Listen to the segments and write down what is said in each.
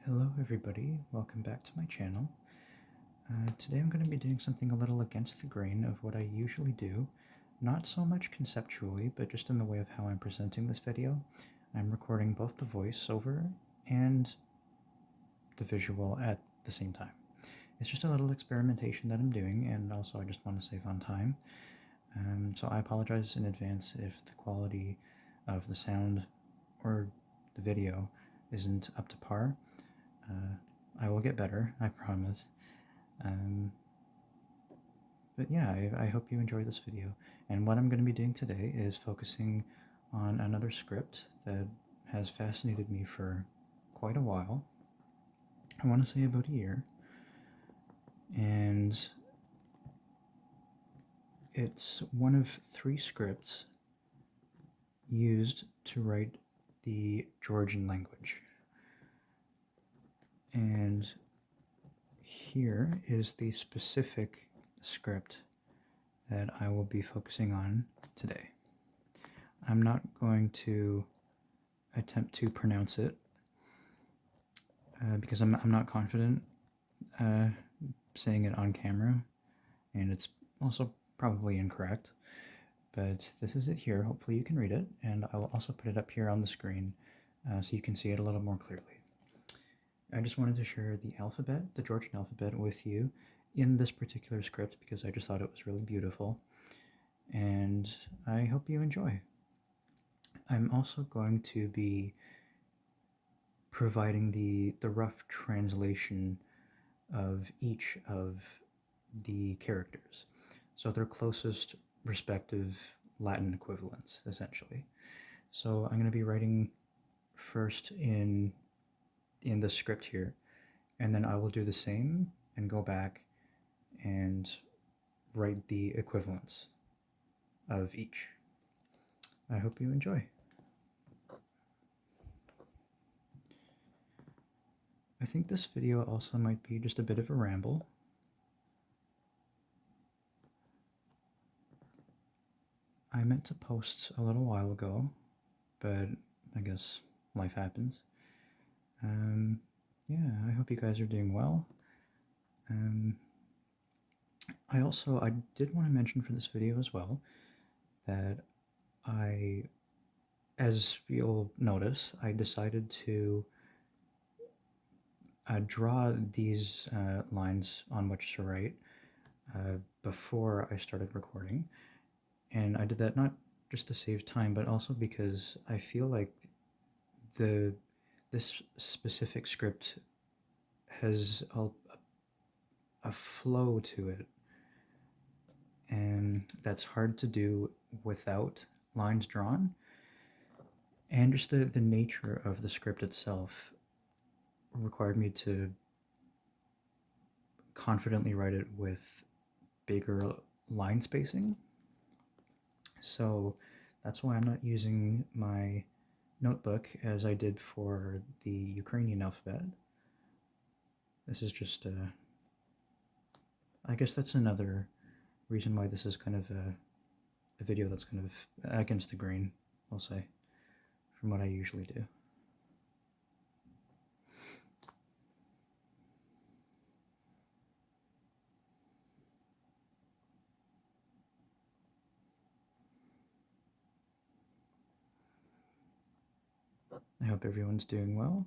Hello everybody, welcome back to my channel. Today I'm going to be doing something a little against the grain of what I usually do, not so much conceptually, but just in the way of how I'm presenting this video. I'm recording both the voiceover and the visual at the same time. It's just a little experimentation that I'm doing, and also I just want to save on time. So I apologize in advance if the quality of the sound or the video isn't up to par. I will get better, I promise. But yeah, I hope you enjoy this video. And what I'm going to be doing today is focusing on another script that has fascinated me for quite a while. I want to say about a year. And it's one of 3 scripts used to write the Georgian language. And here is the specific script that I will be focusing on today. I'm not going to attempt to pronounce it because I'm not confident saying it on camera, and it's also probably incorrect, but this is it here. Hopefully you can read it, and I will also put it up here on the screen so you can see it a little more clearly. I just wanted to share the alphabet, the Georgian alphabet, with you in this particular script because I just thought it was really beautiful, and I hope you enjoy. I'm also going to be providing the rough translation of each of the characters, so their closest respective Latin equivalents, essentially. So I'm going to be writing first in the script here, and then I will do the same and go back and write the equivalents of each. I hope you enjoy. I think this video also might be just a bit of a ramble. I meant to post a little while ago, but I guess life happens. Yeah, I hope you guys are doing well. I did want to mention for this video as well that as you'll notice, I decided to draw these lines on which to write before I started recording. And I did that not just to save time, but also because I feel like this specific script has a flow to it, and that's hard to do without lines drawn. And just the nature of the script itself required me to confidently write it with bigger line spacing. So that's why I'm not using my notebook as I did for the Ukrainian alphabet. This is just I guess that's another reason why this is kind of a video that's kind of against the grain, I'll say, from what I usually do. I hope everyone's doing well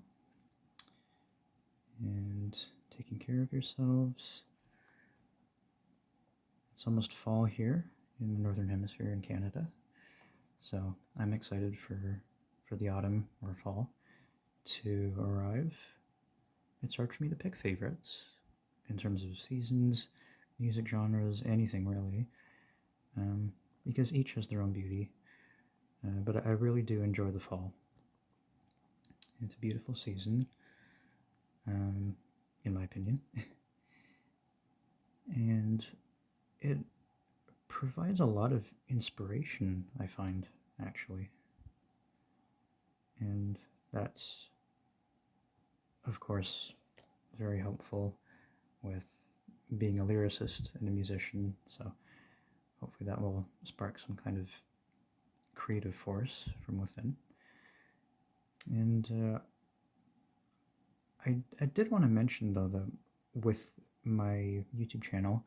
and taking care of yourselves. It's almost fall here in the Northern Hemisphere in Canada, so I'm excited for the autumn or fall to arrive. It's hard for me to pick favorites in terms of seasons, music genres, anything really, because each has their own beauty, but I really do enjoy the fall. It's a beautiful season, in my opinion, and it provides a lot of inspiration, I find, actually, and that's, of course, very helpful with being a lyricist and a musician, so hopefully that will spark some kind of creative force from within. And I did want to mention, though, that with my YouTube channel,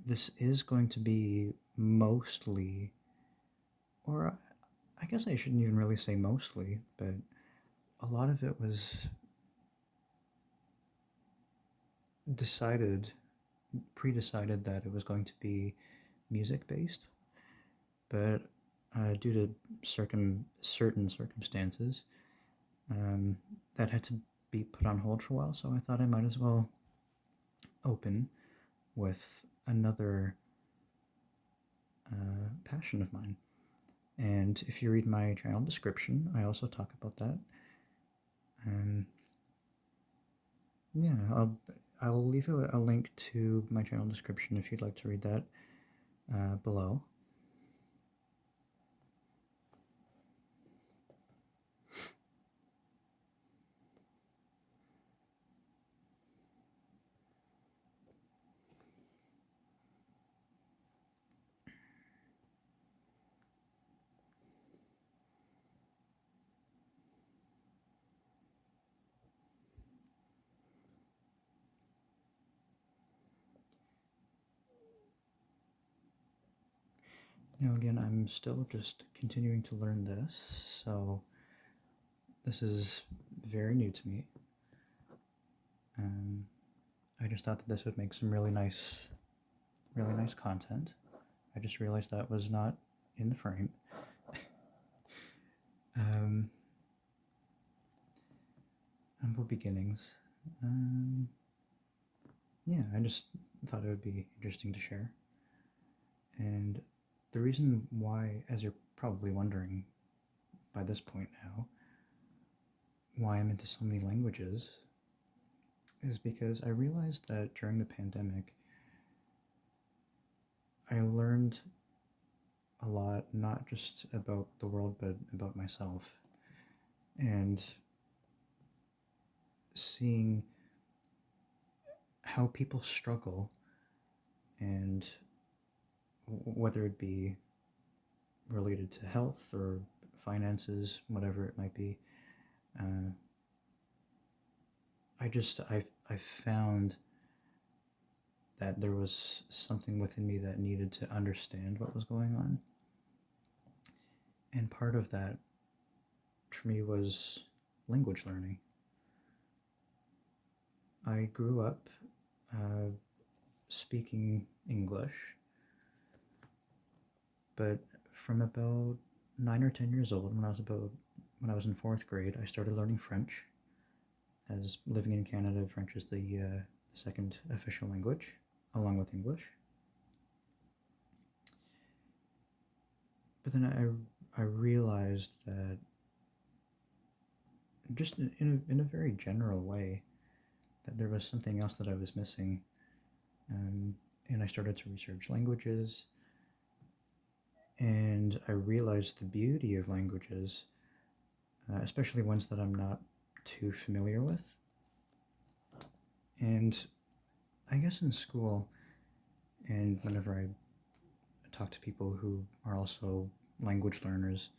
this is going to be mostly, or I guess I shouldn't even really say mostly, but a lot of it was pre-decided that it was going to be music-based, but due to certain circumstances, that had to be put on hold for a while, so I thought I might as well open with another passion of mine. And if you read my channel description, I also talk about that. Yeah, I'll leave a link to my channel description if you'd like to read that below. Now again, I'm still just continuing to learn this, so this is very new to me. I just thought that this would make some really nice content. I just realized that was not in the frame. Humble beginnings. Yeah, I just thought it would be interesting to share. And the reason why, as you're probably wondering by this point now, why I'm into so many languages is because I realized that during the pandemic, I learned a lot, not just about the world, but about myself. And seeing how people struggle, and whether it be related to health or finances, whatever it might be, I found that there was something within me that needed to understand what was going on. And part of that, for me, was language learning. I grew up speaking English, but from about 9 or 10 years old, when I was in 4th grade, I started learning French. As living in Canada, French is the second official language, along with English. But then I realized that, just in a very general way, that there was something else that I was missing. And I started to research languages, and I realized the beauty of languages, especially ones that I'm not too familiar with. And I guess in school, and whenever I talk to people who are also language learners,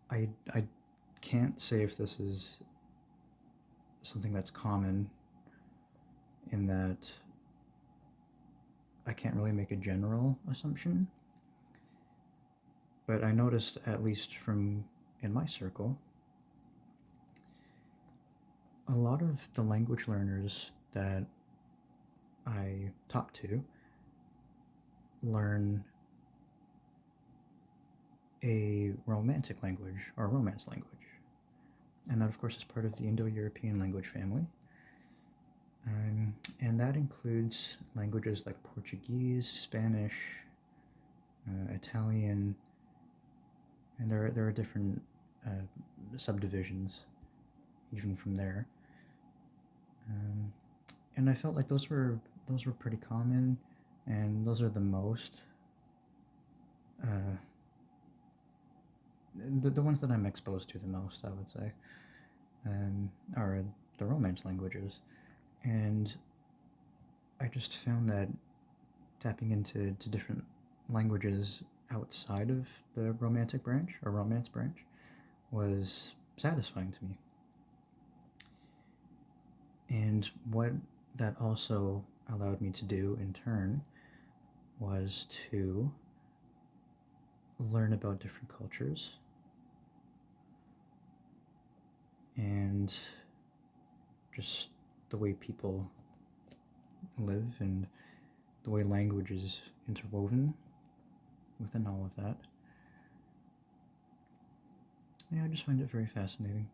I can't say if this is something that's common, in that I can't really make a general assumption, but I noticed, at least in my circle, a lot of the language learners that I talk to learn a romantic language, or a romance language. And that, of course, is part of the Indo-European language family. And that includes languages like Portuguese, Spanish, Italian, and there are different subdivisions even from there. And I felt like those were pretty common, and those are the most the ones that I'm exposed to the most, I would say, are the Romance languages. And I just found that tapping into different languages outside of the Romantic branch, or Romance branch, was satisfying to me. And what that also allowed me to do in turn was to learn about different cultures and just the way people live and the way language is interwoven within all of that. Yeah, I just find it very fascinating.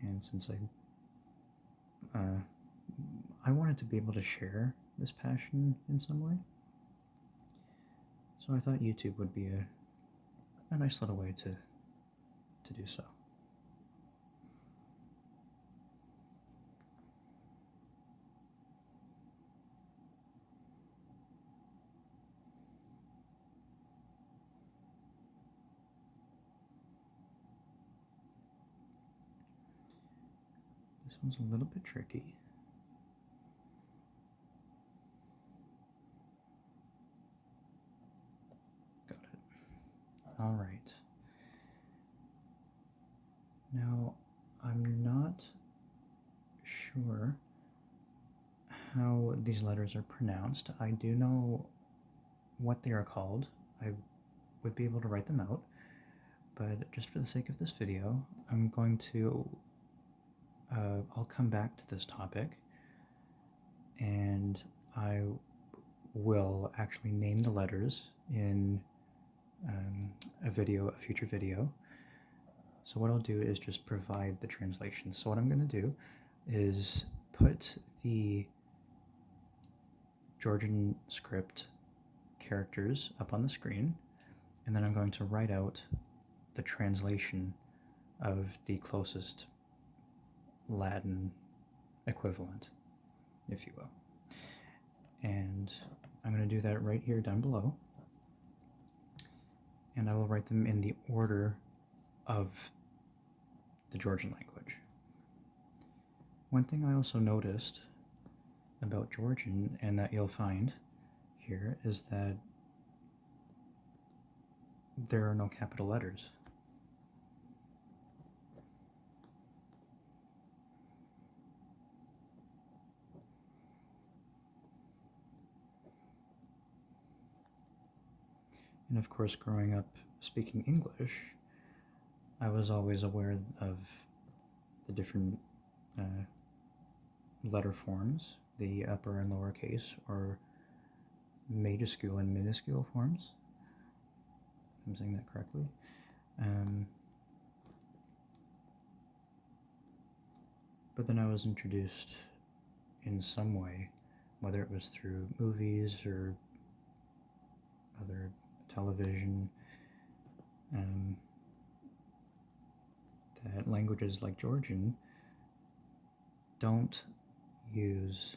And since I wanted to be able to share this passion in some way, so I thought YouTube would be a nice little way to do so. This one's a little bit tricky. Got it. All right. Now, I'm not sure how these letters are pronounced. I do know what they are called. I would be able to write them out, but just for the sake of this video, I'm going to I'll come back to this topic, and I will actually name the letters in a future video. So what I'll do is just provide the translation. So what I'm going to do is put the Georgian script characters up on the screen, and then I'm going to write out the translation of the closest Latin equivalent, if you will. And I'm going to do that right here down below, and I will write them in the order of the Georgian language. One thing I also noticed about Georgian, and that you'll find here, is that there are no capital letters. And of course, growing up speaking English, I was always aware of the different letter forms, the upper and lower case, or majuscule and minuscule forms. I'm saying that correctly. But then I was introduced in some way, whether it was through movies or other television, that languages like Georgian don't use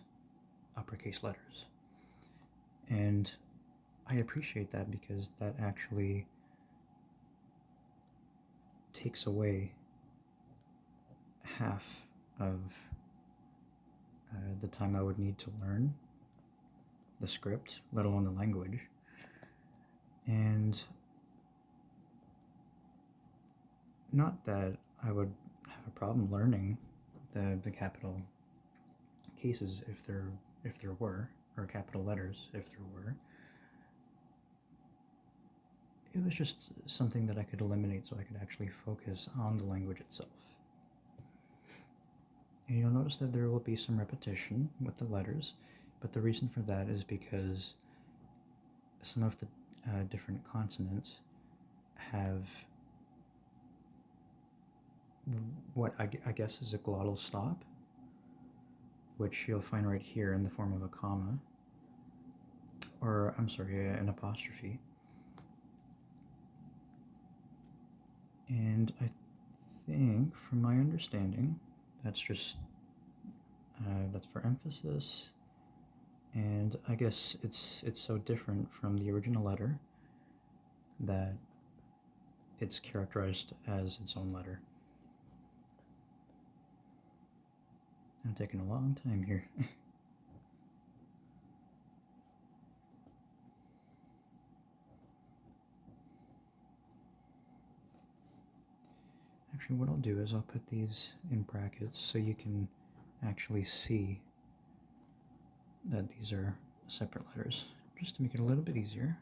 uppercase letters. And I appreciate that, because that actually takes away half of the time I would need to learn the script, let alone the language. And not that I would have a problem learning the capital cases if there were, or capital letters if there were. It was just something that I could eliminate so I could actually focus on the language itself. And you'll notice that there will be some repetition with the letters, but the reason for that is because some of the different consonants have what I guess is a glottal stop, which you'll find right here in the form of a comma, or I'm sorry, an apostrophe. And I think, from my understanding, that's just that's for emphasis. And I guess it's so different from the original letter that it's characterized as its own letter. I'm taking a long time here. Actually, what I'll do is I'll put these in brackets so you can actually see that these are separate letters, just to make it a little bit easier.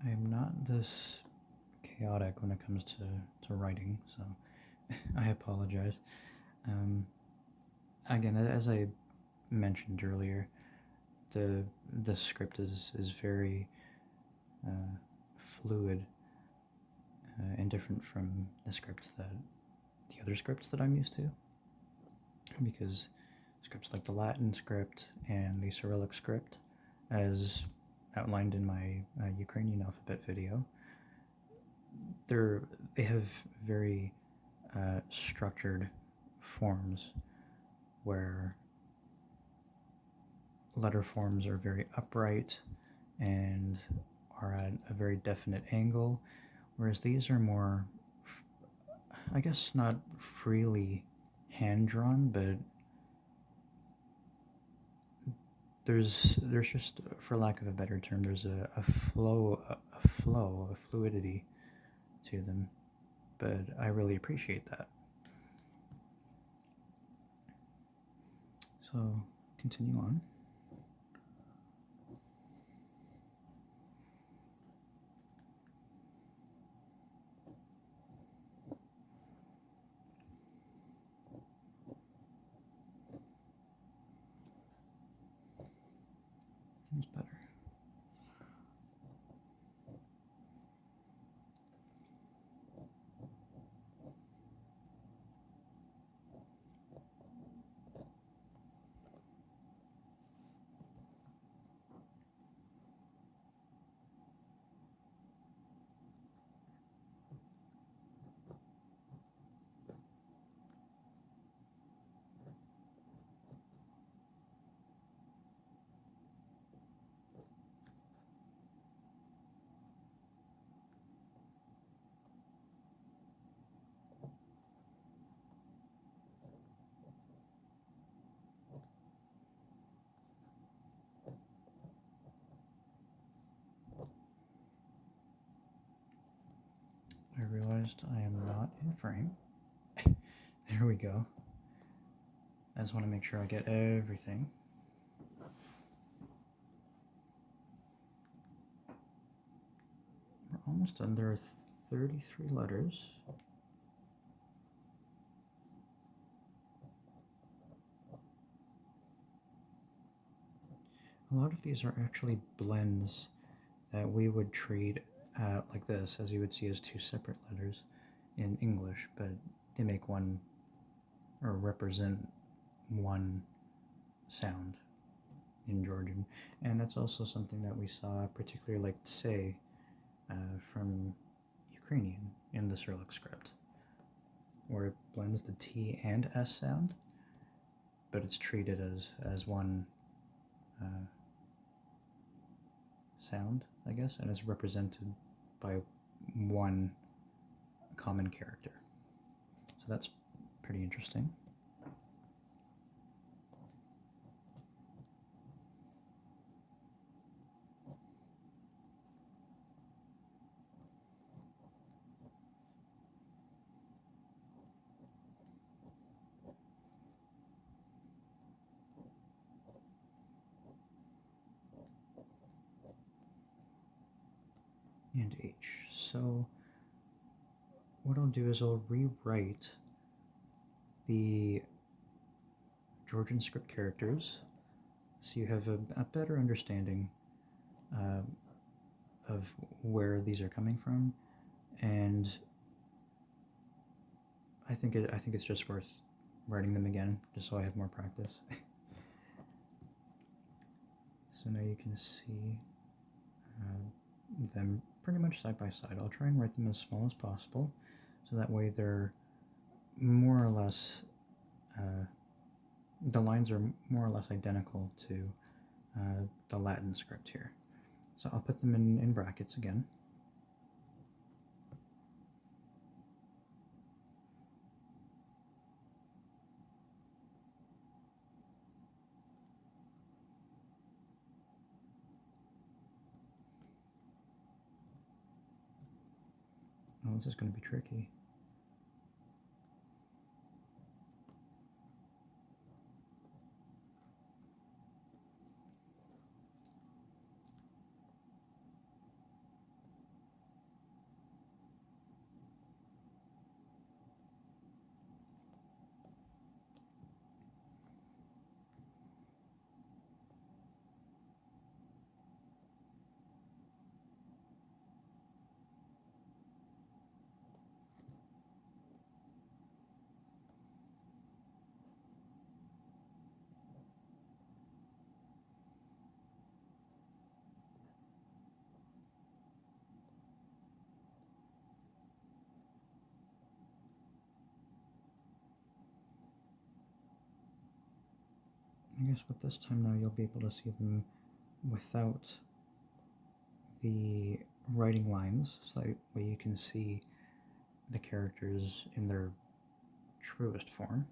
I am not this chaotic when it comes to writing, so I apologize. Again, as I mentioned earlier, the script is very fluid and different from the other scripts that I'm used to, because scripts like the Latin script and the Cyrillic script, as outlined in my Ukrainian alphabet video, they have very structured forms where letter forms are very upright and are at a very definite angle, whereas these are more, I guess, not freely hand-drawn, but there's just, for lack of a better term, there's a fluidity to them, but I really appreciate that. So, continue on. It's better. I realized I am not in frame. There we go. I just want to make sure I get everything. We're almost done. There are 33 letters. A lot of these are actually blends that we would treat like this, as you would see as two separate letters in English, but they make one, or represent one sound in Georgian. And that's also something that we saw, particularly like tse from Ukrainian in the Cyrillic script, where it blends the T and S sound, but it's treated as one sound, I guess, and is represented by one common character. So that's pretty interesting. And H. So what I'll do is I'll rewrite the Georgian script characters so you have a better understanding of where these are coming from, and I think it's just worth writing them again just so I have more practice. So now you can see them pretty much side by side. I'll try and write them as small as possible, so that way they're more or less, the lines are more or less identical to the Latin script here. So I'll put them in brackets again. Oh, this is going to be tricky. I guess with this time now you'll be able to see them without the writing lines, so that way you can see the characters in their truest form.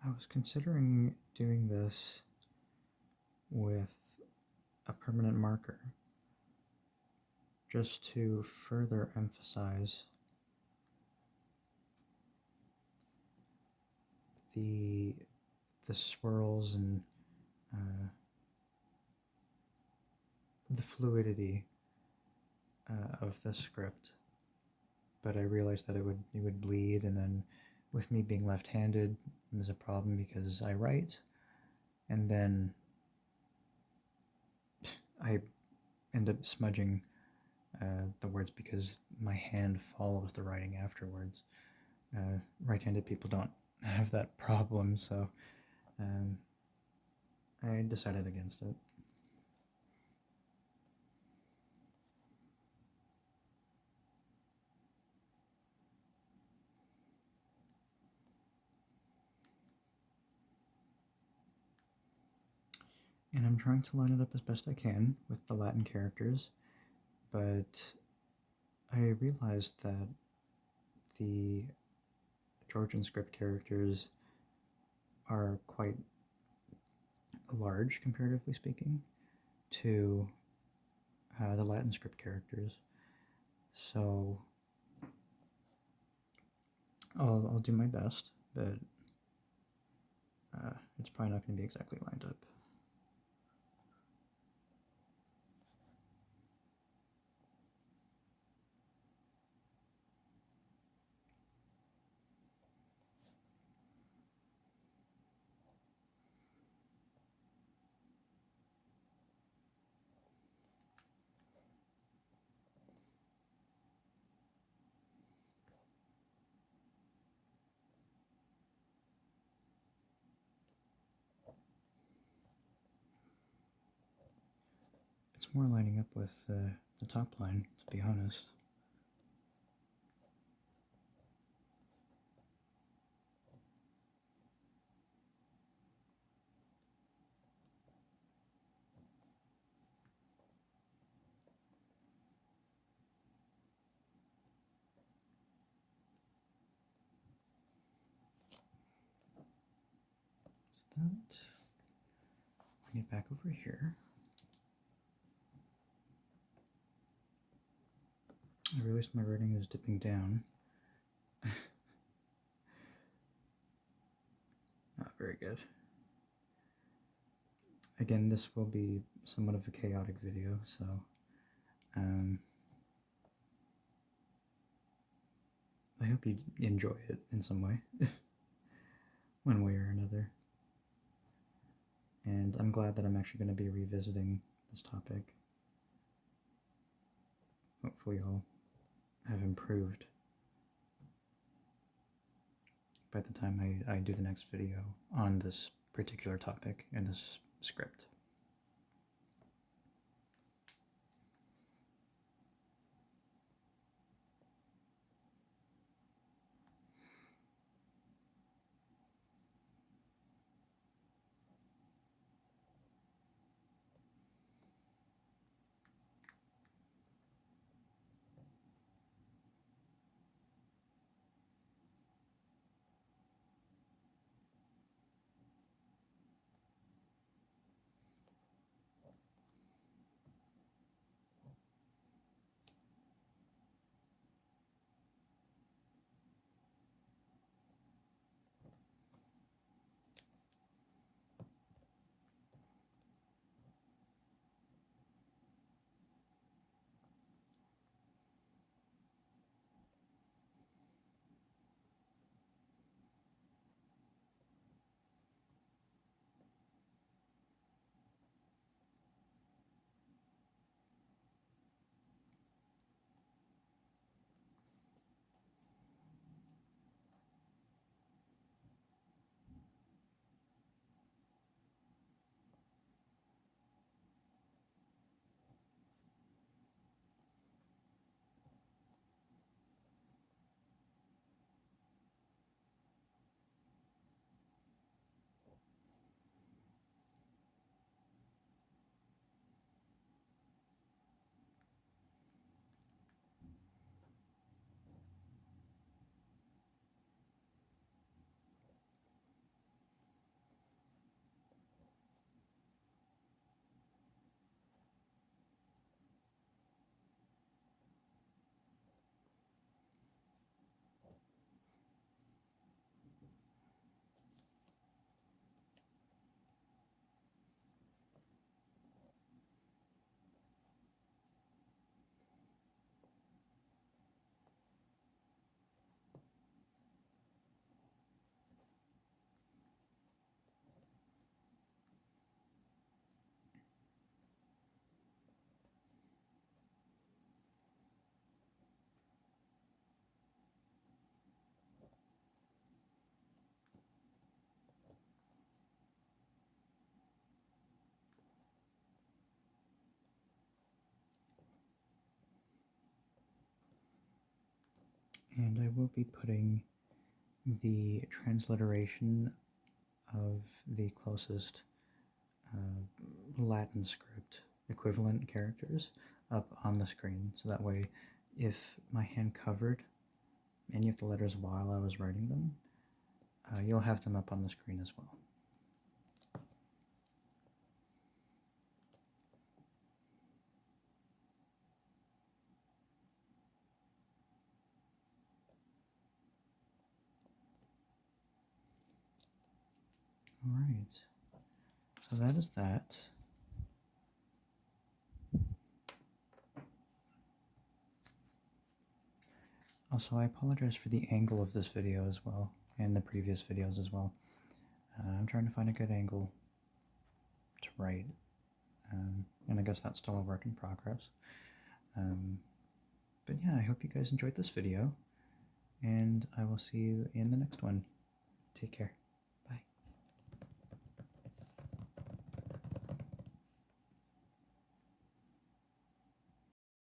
I was considering doing this with a permanent marker, just to further emphasize the swirls and the fluidity of the script. But I realized that it would bleed, and then with me being left-handed, there's a problem because I write, and then I end up smudging the words because my hand follows the writing afterwards. Right-handed people don't have that problem, so I decided against it. And I'm trying to line it up as best I can with the Latin characters, but I realized that the Georgian script characters are quite large, comparatively speaking, to the Latin script characters. So I'll do my best, but it's probably not going to be exactly lined up. It's more lining up with the top line, to be honest. That. Bring it back over here. noticed my writing is dipping down. Not very good. Again, this will be somewhat of a chaotic video, so I hope you enjoy it in some way, one way or another. And I'm glad that I'm actually going to be revisiting this topic. Hopefully I'll have improved by the time I do the next video on this particular topic in this script. And I will be putting the transliteration of the closest Latin script equivalent characters up on the screen, so that way if my hand covered any of the letters while I was writing them, you'll have them up on the screen as well. Alright, so that is that. Also, I apologize for the angle of this video as well, and the previous videos as well. I'm trying to find a good angle to write, and I guess that's still a work in progress. But yeah, I hope you guys enjoyed this video, and I will see you in the next one. Take care.